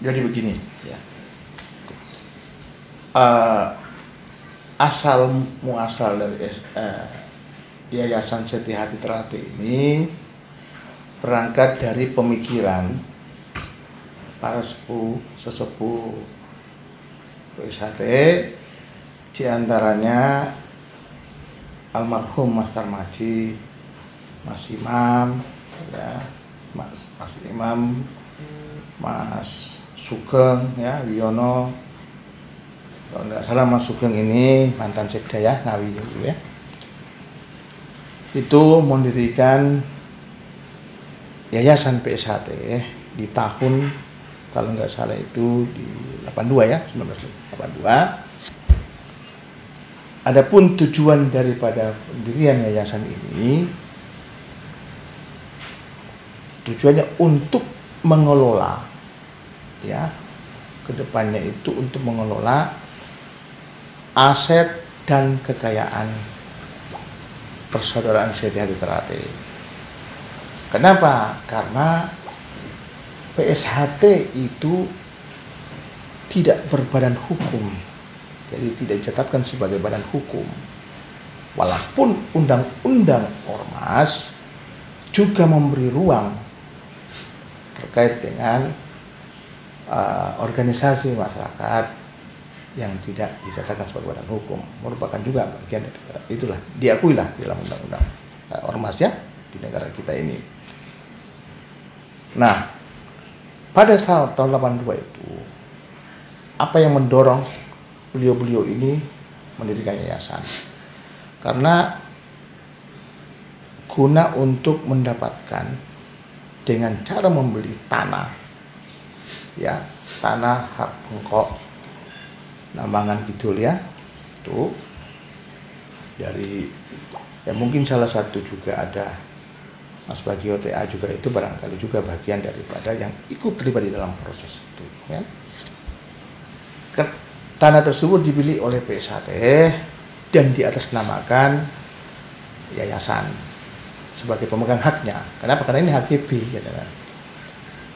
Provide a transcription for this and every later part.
Jadi begini, ya. Asal muasal dari Yayasan Seti Hati Teratai ini berangkat dari pemikiran para sesepuh PSHT, diantaranya almarhum Mas Tarmaji, Mas Imam, ya, Mas Imam, Mas Sugeng, ya, Wiono. Kalau nggak salah Mas Sugeng ini mantan sekda ya, Ngawi gitu ya. Itu mendirikan Yayasan PSHT di tahun, kalau nggak salah itu di 82 ya, 1982. Adapun tujuan daripada pendirian yayasan ini, tujuannya untuk mengelola, ya, kedepannya itu untuk mengelola aset dan kekayaan persaudaraan Seti Hati Teratai. Kenapa? Karena PSHT itu tidak berbadan hukum, jadi tidak dicatatkan sebagai badan hukum. Walaupun undang-undang ormas juga memberi ruang terkait dengan organisasi masyarakat yang tidak dicatatkan sebagai badan hukum, merupakan juga bagian dari itulah, diakuilah dalam undang-undang ormas ya di negara kita ini. Nah, pada tahun 82 itu, apa yang mendorong beliau-beliau ini mendirikan yayasan? Karena guna untuk mendapatkan dengan cara membeli tanah, ya, tanah hak bengkok Nambangan Kidul ya, itu dari ya mungkin salah satu juga ada Mas Bagio TA juga, itu barangkali juga bagian daripada yang ikut terlibat di dalam proses itu ya. Tanah tersebut dibeli oleh PSHT dan diatasnamakan yayasan sebagai pemegang haknya. Kenapa? Karena ini hak GB ya, kan?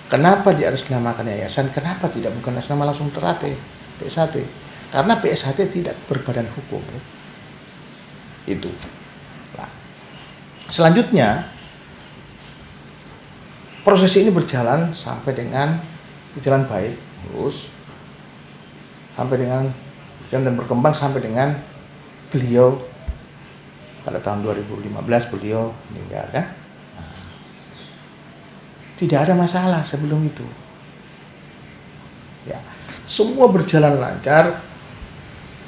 Kenapa diatasnamakan yayasan? Kenapa tidak bukan atas nama langsung Teratai PSHT? Karena PSHT tidak berbadan hukum. Itu. Nah, selanjutnya proses ini berjalan sampai dengan berjalan baik, terus sampai dengan berjalan dan berkembang sampai dengan beliau pada tahun 2015 beliau meninggal ya. Nah, tidak ada masalah sebelum itu. Ya, semua berjalan lancar.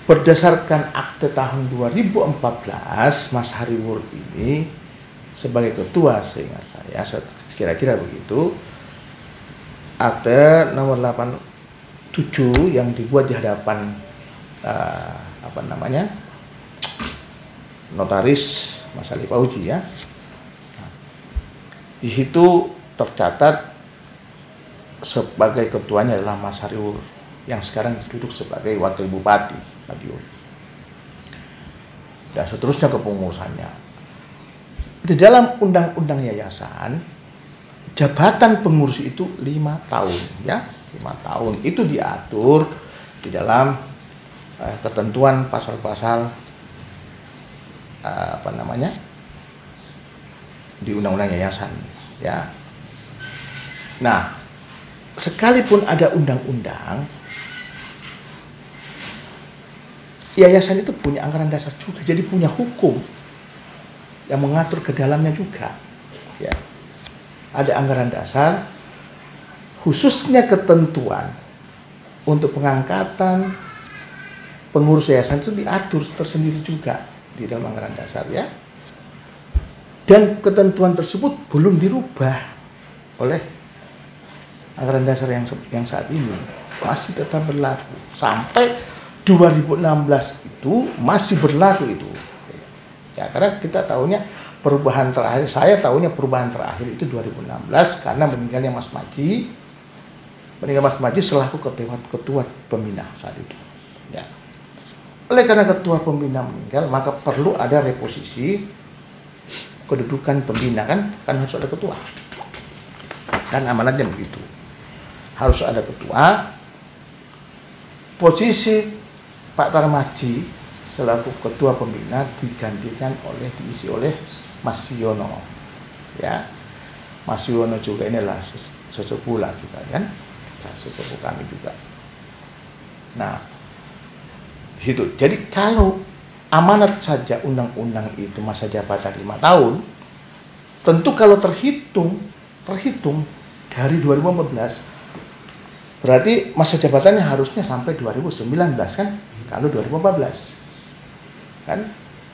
Berdasarkan akte tahun 2014, Mas Hariwur ini sebagai ketua, seingat saya, kira-kira begitu, akte nomor 87 yang dibuat di hadapan notaris Mas Ali Pauji ya. Di situ tercatat sebagai ketuanya adalah Mas Hariwur yang sekarang duduk sebagai wakil bupati Madiun. Dan seterusnya kepengurusannya. Di dalam undang-undang yayasan, jabatan pengurus itu 5 tahun ya, 5 tahun itu diatur di dalam ketentuan pasal-pasal di undang-undang yayasan ya. Nah, sekalipun ada undang-undang, yayasan itu punya anggaran dasar juga, jadi punya hukum yang mengatur ke dalamnya juga. Ya. Ada anggaran dasar, khususnya ketentuan untuk pengangkatan pengurus yayasan itu diatur tersendiri juga di dalam anggaran dasar ya. Dan ketentuan tersebut belum dirubah oleh anggaran dasar yang saat ini, masih tetap berlaku sampai 2016 itu masih berlaku itu. Ya, karena kita tahunya perubahan terakhir, saya tahunya perubahan terakhir itu 2016 karena meninggalnya Mas Maji. Meninggal Mas Maji selaku ketua pembina saat itu. Ya. Oleh karena ketua pembina meninggal, maka perlu ada reposisi kedudukan pembina kan harus ada ketua. Dan amanatnya begitu. harus ada ketua. Posisi Pak Tarmadji selaku ketua pembina diisi oleh Mas Yono. Ya, Mas Yono juga inilah sesepuh lah kita kan, sesepuh kami juga. Nah, di situ. Jadi kalau amanat saja undang-undang itu masa jabatan 5 tahun, tentu kalau terhitung dari 2015, berarti masa jabatannya harusnya sampai 2019 kan, kalau 2014 kan,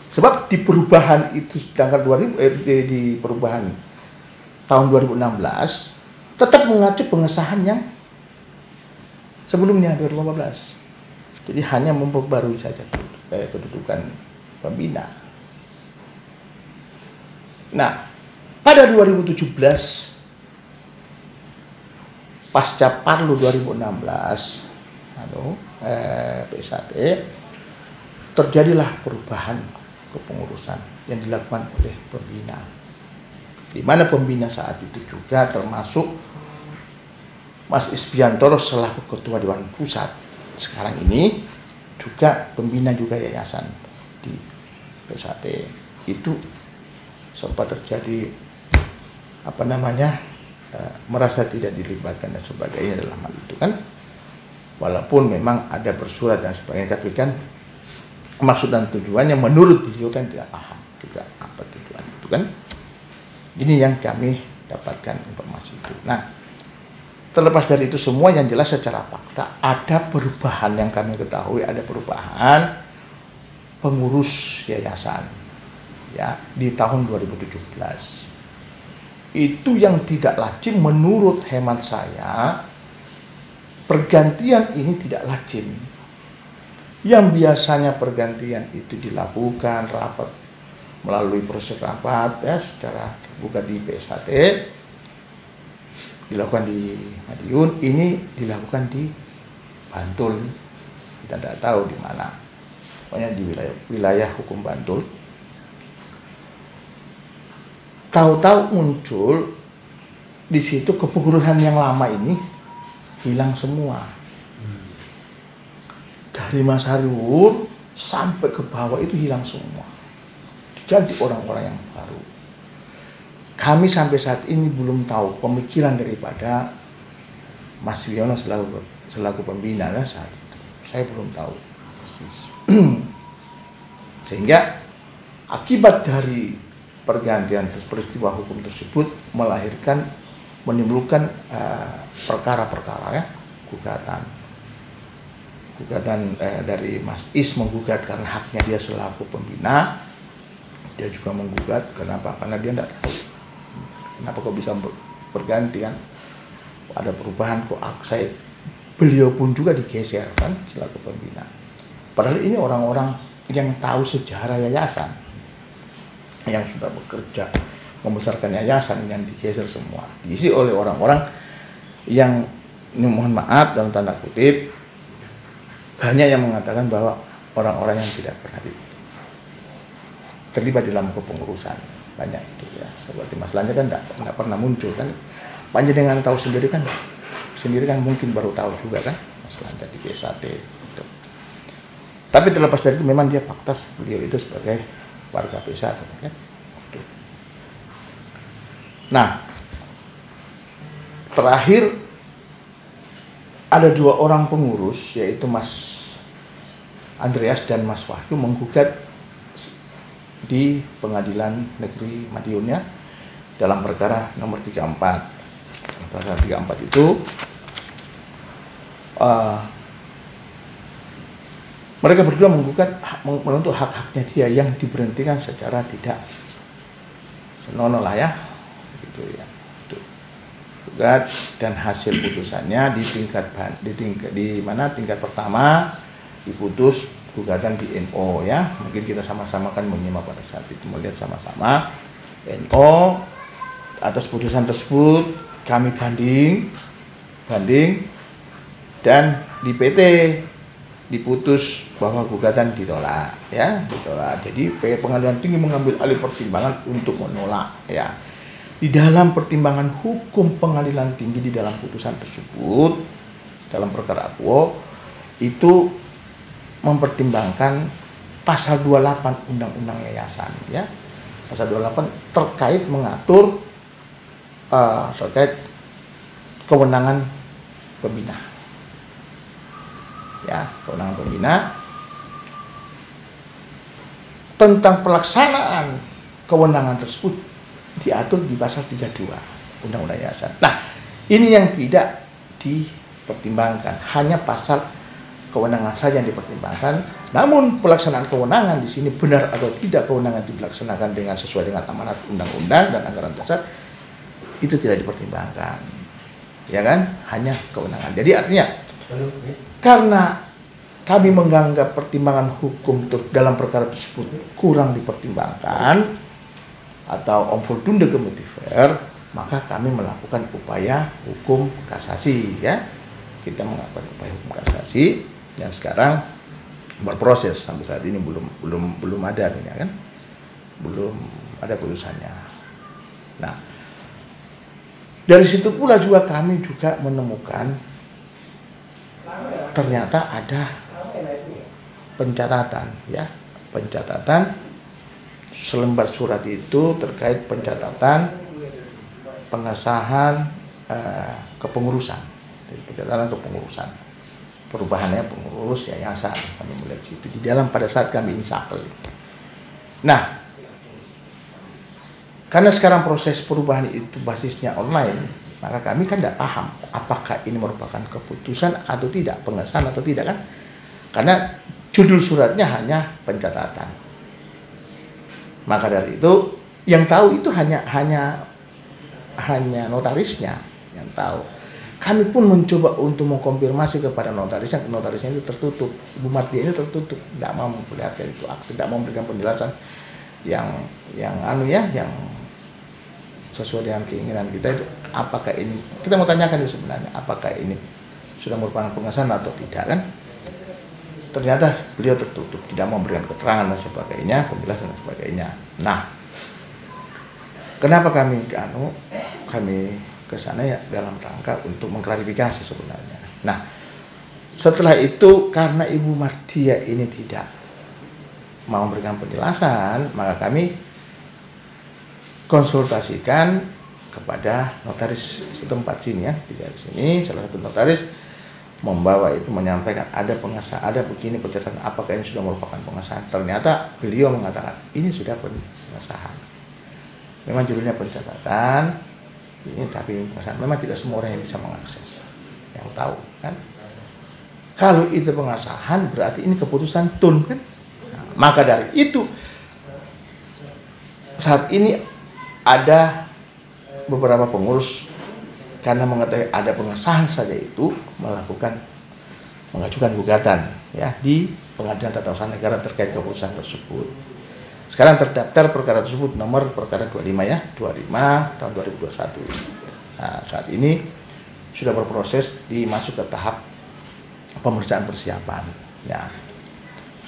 sebab di perubahan itu tanggal 2000 di perubahan tahun 2016 tetap mengacu pengesahan yang sebelumnya 2015. Jadi hanya memperbarui saja kedudukan pembina. Nah, pada 2017 pasca Parlu 2016 PSAT, terjadilah perubahan kepengurusan yang dilakukan oleh pembina, di mana pembina saat itu juga termasuk Mas Isbiantoro selaku ketua Dewan Pusat. Sekarang ini juga pembina juga yayasan di PSAT. Itu sempat terjadi merasa tidak dilibatkan dan sebagainya dalam hal itu kan, walaupun memang ada bersurat dan sebagainya, tapi kan maksud dan tujuannya menurut beliau kan tidak paham juga apa tujuan itu kan. Ini yang kami dapatkan informasi itu. Nah, terlepas dari itu semua, yang jelas secara fakta ada perubahan yang kami ketahui, ada perubahan pengurus yayasan ya di tahun 2017. Itu yang tidak lazim menurut hemat saya. Pergantian ini tidak lazim. Yang biasanya pergantian itu dilakukan rapat, melalui proses rapat ya secara terbuka di PSAT, dilakukan di Madiun, ini dilakukan di Bantul. Kita tidak tahu di mana, pokoknya di wilayah hukum Bantul. Tahu-tahu muncul di situ kepengurusan yang lama ini hilang semua. Dari Mas Hariwur sampai ke bawah itu hilang semua. Diganti orang-orang yang baru. Kami sampai saat ini belum tahu pemikiran daripada Mas Wiono selaku pembina saat itu. Saya belum tahu persis. Sehingga akibat dari pergantian peristiwa hukum tersebut menimbulkan perkara-perkara ya, gugatan dari Mas Is menggugat karena haknya dia selaku pembina. Dia juga menggugat kenapa? Karena dia tidak tahu kenapa kok bisa berganti kan, ada perubahan kok saya. Beliau pun juga digeser kan selaku pembina. Padahal ini orang-orang yang tahu sejarah yayasan, yang sudah bekerja membesarkan yayasan, yang digeser semua, diisi oleh orang-orang yang, ini mohon maaf dalam tanda kutip, banyak yang mengatakan bahwa orang-orang yang tidak pernah terlibat dalam kepengurusan, banyak itu ya. Seperti Mas Lanja kan tidak pernah muncul kan, panjenengan tahu sendiri kan mungkin baru tahu juga kan Mas Lanja di PSAT gitu. Tapi terlepas dari itu memang dia fakta beliau itu sebagai warga PSAT kan. Nah, terakhir ada 2 orang pengurus, yaitu Mas Andreas dan Mas Wahyu, menggugat di Pengadilan Negeri Madiun ya, dalam perkara nomor 34. Perkara 34 itu mereka berdua menggugat menuntut hak-haknya dia yang diberhentikan secara tidak senonoh lah ya, gitu ya. Gugat, dan hasil putusannya tingkat pertama diputus gugatan di NO ya. Mungkin kita sama-sama kan menyimak pada saat itu, melihat sama-sama NO. Atas putusan tersebut kami banding dan di PT diputus bahwa gugatan ditolak ya, ditolak. Jadi Pengadilan Tinggi mengambil alih pertimbangan untuk menolak ya. di dalam pertimbangan hukum pengadilan tinggi di dalam putusan tersebut dalam perkara akuo itu mempertimbangkan pasal 28 Undang-Undang Yayasan, ya. Pasal 28 terkait mengatur terkait kewenangan pembina. Ya, kewenangan pembina tentang pelaksanaan kewenangan tersebut diatur di pasal 32 Undang-Undang Yayasan. Nah, ini yang tidak dipertimbangkan, hanya pasal kewenangan saja yang dipertimbangkan. Namun pelaksanaan kewenangan di sini benar atau tidak kewenangan dilaksanakan dengan sesuai dengan amanat undang-undang dan anggaran dasar itu tidak dipertimbangkan, ya kan? Hanya kewenangan. Jadi artinya karena kami menganggap pertimbangan hukum dalam perkara tersebut kurang dipertimbangkan atau onvoldoende gemotiveerd, maka kami melakukan upaya hukum kasasi, ya. Kita melakukan upaya hukum kasasi yang sekarang berproses sampai saat ini belum ada, ya kan? Belum ada putusannya. Nah, dari situ pula juga kami juga menemukan ternyata ada pencatatan, ya, pencatatan selembar surat itu terkait pencatatan pengesahan kepengurusan, pencatatan kepengurusan, perubahannya pengurus yayasan, kami melihat situ di dalam pada saat kami insapel. Nah, karena sekarang proses perubahan itu basisnya online, maka kami kan tidak paham apakah ini merupakan keputusan atau tidak, pengesahan atau tidak, kan? Karena judul suratnya hanya pencatatan. Maka dari itu yang tahu itu hanya notarisnya yang tahu. Kami pun mencoba untuk mengkonfirmasi kepada notarisnya itu tertutup. Ibu Mardia ini tertutup, tidak mau memperlihatkan itu akte, tidak mau memberikan penjelasan yang sesuai dengan keinginan kita itu. Apakah ini, kita mau tanyakan itu sebenarnya, apakah ini sudah merupakan pengesahan atau tidak, kan? Ternyata beliau tertutup, tidak mau memberikan keterangan dan sebagainya, penjelasan dan sebagainya. Nah, kenapa kami ke sana, ya dalam rangka untuk mengklarifikasi sebenarnya. Nah, setelah itu karena Ibu Mardia ini tidak mau memberikan penjelasan, maka kami konsultasikan kepada notaris setempat sini, ya, di sini salah satu notaris membawa itu, menyampaikan ada pengesahan, ada begini pencatatan, apakah ini sudah merupakan pengesahan. Ternyata beliau mengatakan ini sudah pengesahan, memang judulnya pencatatan ini, tapi pengesahan. Memang tidak semua orang yang bisa mengakses, yang tahu, kan? Kalau itu pengesahan berarti ini keputusan tun, kan? Nah, maka dari itu saat ini ada beberapa pengurus karena mengetahui ada pengesahan saja itu mengajukan gugatan, ya, di Pengadilan Tata Usaha Negara terkait keputusan tersebut. Sekarang terdaftar perkara tersebut nomor perkara 25, ya, 25 tahun 2021. Nah, saat ini sudah berproses masuk ke tahap pemeriksaan persiapan, ya.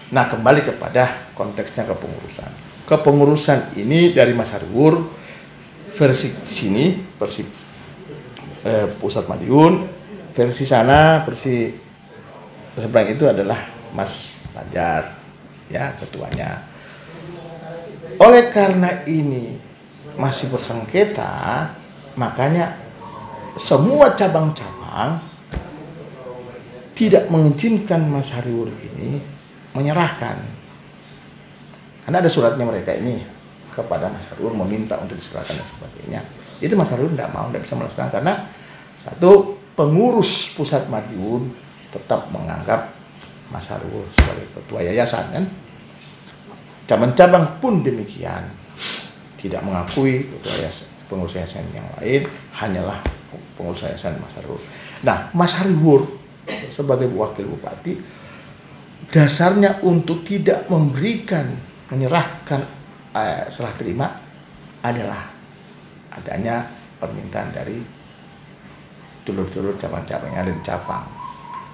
Nah, kembali kepada konteksnya kepengurusan. Kepengurusan ini dari Mas Hariwur versi sini, versi Pusat Madiun, versi sana, versi seberang itu adalah Mas Fajar, ya, ketuanya. Oleh karena ini masih bersengketa, makanya semua cabang-cabang tidak mengizinkan Mas Hariwur ini menyerahkan. Karena ada suratnya mereka ini kepada Mas Hariwur meminta untuk diserahkan dan sebagainya. Itu Mas Hariwur tidak mau, tidak bisa melaksanakan karena satu, pengurus Pusat Madiun tetap menganggap Mas Hariwur sebagai ketua yayasan, kan? Cabang-cabang pun demikian, tidak mengakui ketua yayasan, pengurus yayasan yang lain, hanyalah pengurus yayasan Mas Hariwur. Nah, Mas Hariwur sebagai wakil bupati dasarnya untuk tidak menyerahkan serah terima adalah adanya permintaan dari dulur-dulur cabang-cabang yang ada di cabang.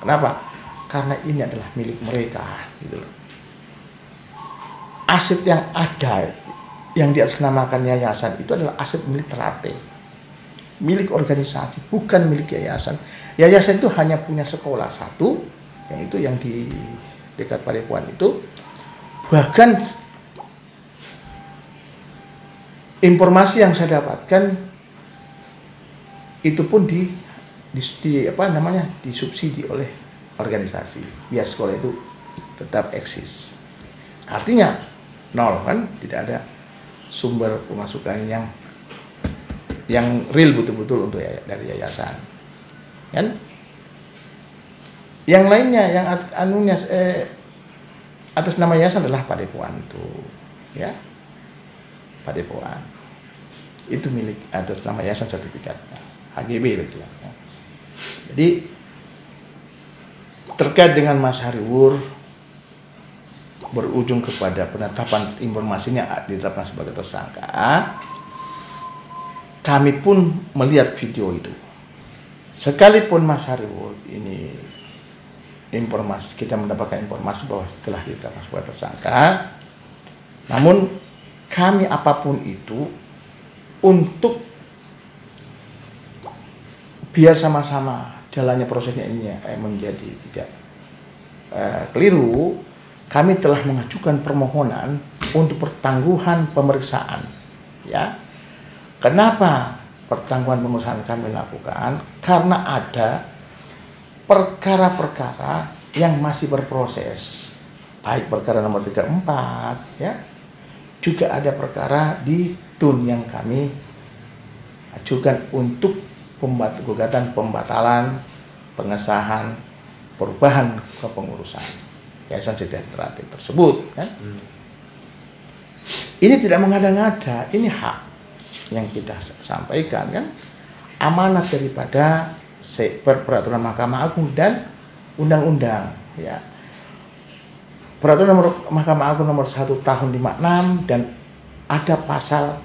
Kenapa? Karena ini adalah milik mereka, gitu loh. Aset yang ada yang diatasnamakan yayasan itu adalah aset milik Terate, milik organisasi, bukan milik yayasan. Yayasan itu hanya punya sekolah satu, yang di dekat Padepokan itu. Bahkan informasi yang saya dapatkan itu pun disubsidi oleh organisasi biar sekolah itu tetap eksis. Artinya nol kan, tidak ada sumber pemasukan yang real betul-betul untuk dari yayasan. Kan? Yang lainnya yang atas nama yayasan adalah Padepokan itu, ya. Padepokan itu milik atas nama yayasan sertifikatnya, HGB gitu ya. Jadi terkait dengan Mas Hariwur berujung kepada penetapan informasinya ditetapkan sebagai tersangka, kami pun melihat video itu. Sekalipun Mas Hariwur ini kita mendapatkan informasi bahwa setelah ditetapkan sebagai tersangka, namun kami apapun itu untuk biar sama-sama jalannya prosesnya ini menjadi tidak keliru, kami telah mengajukan permohonan untuk pertangguhan pemeriksaan. Ya, kenapa pertangguhan pemeriksaan kami lakukan? Karena ada perkara-perkara yang masih berproses, baik perkara nomor 34, ya, juga ada perkara di TUN yang kami ajukan untuk gugatan pembatalan, pengesahan, perubahan kepengurusan Yayasan Sejahtera tersebut, kan? Ini tidak mengada-ngada, ini hak yang kita sampaikan, kan? Amanat daripada peraturan Mahkamah Agung dan undang-undang, ya. Peraturan Mahkamah Agung nomor 1 tahun 56 dan ada pasal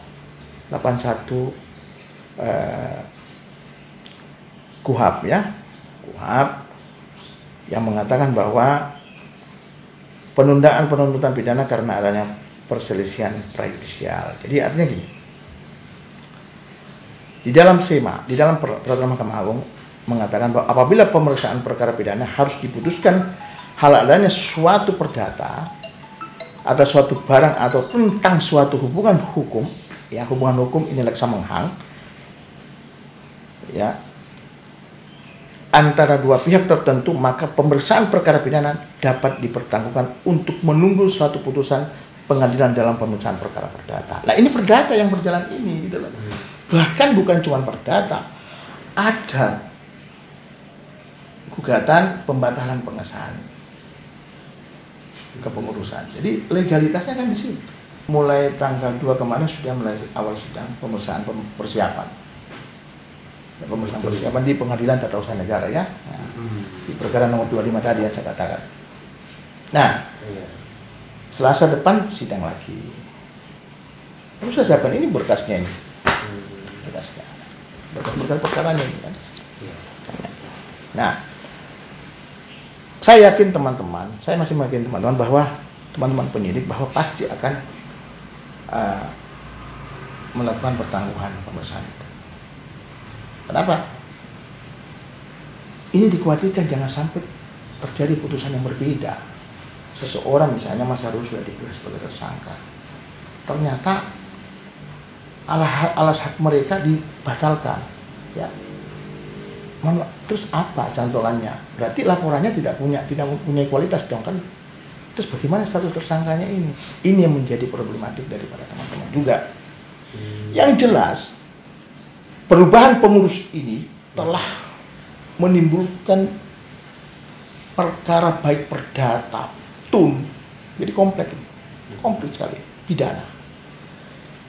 81 KUHAP, ya. KUHAP yang mengatakan bahwa penundaan pidana karena adanya perselisihan prejudisial. Jadi artinya gini, di dalam SEMA, di dalam peraturan Mahkamah Agung mengatakan bahwa apabila pemeriksaan perkara pidana harus diputuskan hal adanya suatu perdata atau suatu barang atau tentang suatu hubungan hukum, ya, hubungan hukum ini leksa menghang, ya, antara dua pihak tertentu, maka pemeriksaan perkara pidana dapat dipertanggungjawabkan untuk menunggu suatu putusan pengadilan dalam pemeriksaan perkara perdata. Nah, ini perdata yang berjalan ini, gitu loh. Bahkan bukan cuma perdata, ada gugatan pembatalan pengesahan kepengurusan. Jadi legalitasnya kan di sini. Mulai tanggal 2 kemarin sudah mulai awal sidang pemeriksaan persiapan. Pemeriksaan persiapan di Pengadilan Tata Usaha Negara, ya. Nah, di perkara nomor 25 tadi yang saya katakan. Nah, Selasa depan sidang lagi. Terus saya siapkan ini berkasnya ini. Berkasnya. Berkas perkaranya ini kan. Nah, saya yakin teman-teman, saya masih yakin teman-teman bahwa teman-teman penyidik bahwa pasti akan melakukan pertangguhan pemeriksaan itu. Kenapa? Ini dikhawatirkan jangan sampai terjadi putusan yang berbeda. Seseorang misalnya Mas Hariwur sudah diperiksa sebagai tersangka, ternyata alas hak mereka dibatalkan, ya. Terus apa cantolannya? Berarti laporannya tidak punya kualitas dong, kan? Terus bagaimana status tersangkanya ini? Ini yang menjadi problematik daripada teman-teman juga. Yang jelas, perubahan pengurus ini telah menimbulkan perkara baik perdata, TUN, jadi kompleks sekali, pidana.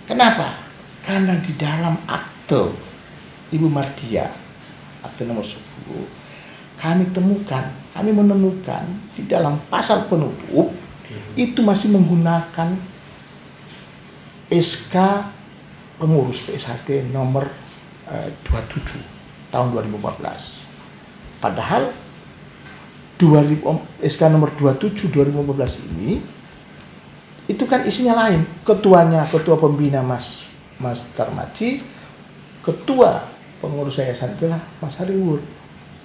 Kenapa? Karena di dalam akte Ibu Mardia, akte nomor 10, kami menemukan di dalam pasal penutup itu masih menggunakan SK pengurus PSHT nomor 27 tahun 2014. Padahal SK nomor 27 2015 ini itu kan isinya lain. Ketuanya, ketua pembina Mas Tarmaji, ketua pengurus yayasan itulah Mas Hariwur.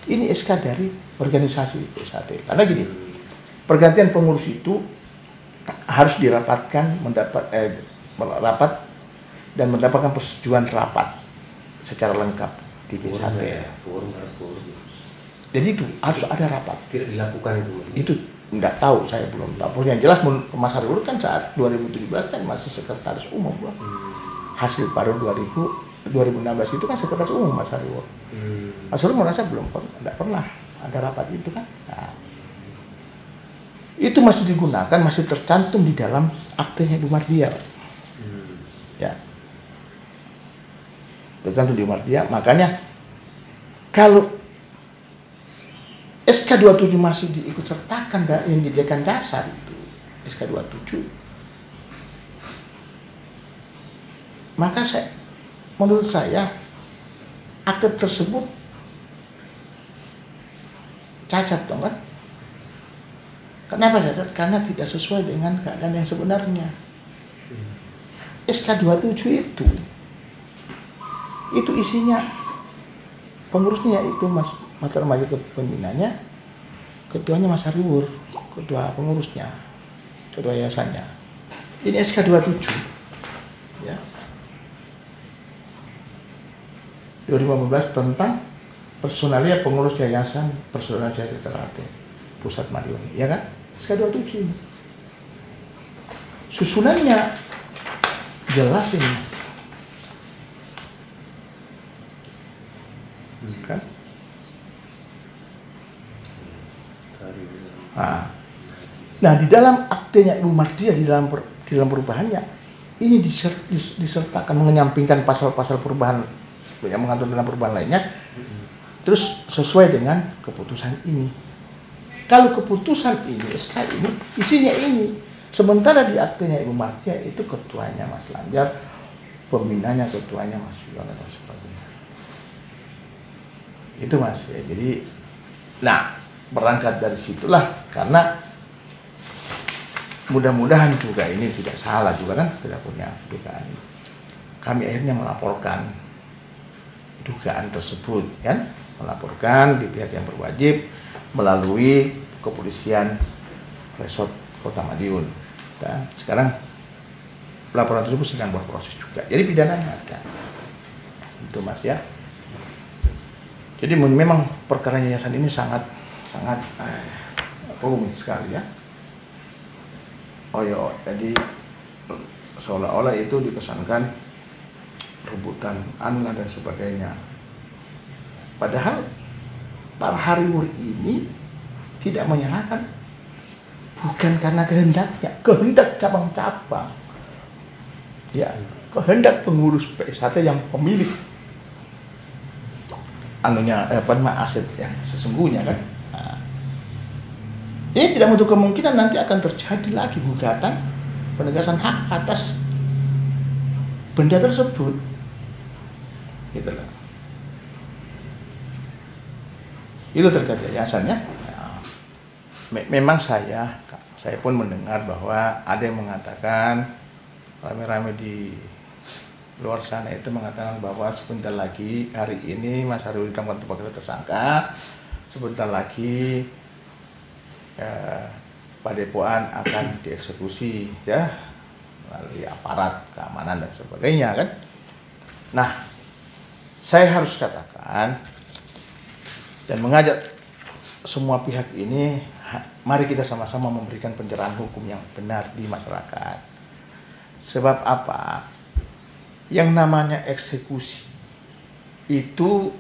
Ini SK dari organisasi PSAT. Karena gini, pergantian pengurus itu harus dirapatkan, rapat dan mendapatkan persetujuan rapat secara lengkap di PSAT. Jadi itu harus ada rapat. Tidak dilakukan itu. Itu enggak tahu, saya belum tahu. Yang jelas Mas Hariwur kan saat 2017 kan masih sekretaris umum. Hasil baru 2016 itu kan sekretaris umum Mas Hariwur. Mas Hariwur merasa enggak pernah ada rapat itu kan. Nah, itu masih digunakan, masih tercantum di dalam aktenya Ibu Mardia. Ya. Tercantum di Mardia, makanya kalau SK27 masih diikut sertakan yang dijadikan dasar itu, SK27. Maka menurut saya akte tersebut cacat dong kan? Kenapa cacat? Karena tidak sesuai dengan keadaan yang sebenarnya. SK27 itu isinya pengurusnya itu Mas Tarmaji pembinanya, ketuanya Mas Hariwur, ketua pengurusnya, ketua yayasannya. Ini SK27 ya. 2015 tentang personalia pengurus yayasan Persaudaraan Sejahtera Karate Pusat Madiun, ya kan? SK27 ini. Susunannya jelas ini, Mas. Kan? Nah, di dalam aktenya Ibu Mardia di dalam perubahannya ini disertakan menyampingkan pasal-pasal perubahan yang mengatur dalam perubahan lainnya, terus sesuai dengan keputusan ini. Kalau keputusan ini, SK ini, isinya ini. Sementara di aktenya Ibu Mardia itu ketuanya Mas Lanjar, pembinanya ketuanya Mas Yono dan sebagainya. Itu Mas ya. Jadi, nah berangkat dari situlah, karena mudah-mudahan juga ini tidak salah juga kan, tidak punya dugaan. Kami akhirnya melaporkan dugaan tersebut kan, melaporkan di pihak yang berwajib melalui kepolisian Resort Kota Madiun. Dan sekarang laporan tersebut sedang berproses juga. Jadi pidananya ada. Itu Mas ya. Jadi memang perkara yayasan ini sangat rumit sekali ya. Jadi seolah-olah itu dipesankan rebutan anulah dan sebagainya. Padahal Pak Hariwur ini tidak menyerahkan bukan karena kehendaknya, kehendak cabang-cabang. Ya, kehendak pengurus PSAT yang pemilik aset yang sesungguhnya kan. Nah, ini tidak menutup kemungkinan nanti akan terjadi lagi gugatan penegasan hak atas benda tersebut. Gitu loh. Itu terkait yayasannya. Nah, memang saya pun mendengar bahwa ada yang mengatakan rame-rame di luar sana itu mengatakan bahwa sebentar lagi hari ini Mas Hariwur ditangkap sebagai tersangka, sebentar lagi Padepokan akan dieksekusi ya melalui aparat keamanan dan sebagainya kan. Nah, saya harus katakan dan mengajak semua pihak ini, mari kita sama-sama memberikan pencerahan hukum yang benar di masyarakat. Sebab apa? Yang namanya eksekusi itu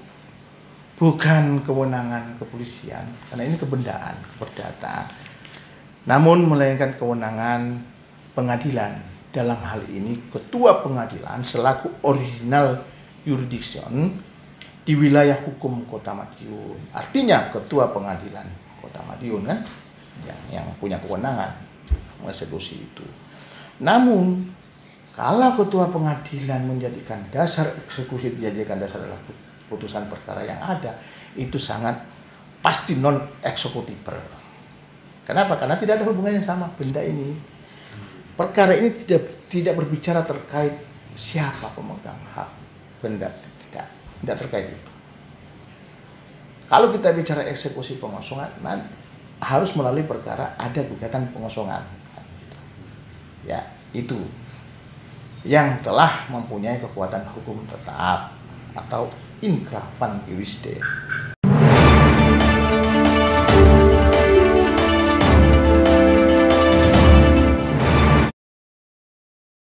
bukan kewenangan kepolisian, karena ini kebendaan, perdata. Namun melainkan kewenangan pengadilan. Dalam hal ini ketua pengadilan selaku original jurisdiction di wilayah hukum Kota Madiun. Artinya ketua pengadilan Kota Madiun kan yang punya kewenangan mengeksekusi itu. Namun kalau ketua pengadilan menjadikan dasar eksekusi dijadikan dasar adalah putusan perkara yang ada, itu sangat pasti non executable. Kenapa? Karena tidak ada hubungannya sama benda ini. perkara ini tidak berbicara terkait siapa pemegang hak benda, tidak terkait itu. Kalau kita bicara eksekusi pengosongan, harus melalui perkara ada gugatan pengosongan. Ya, itu yang telah mempunyai kekuatan hukum tetap atau inkrah pan jurisde.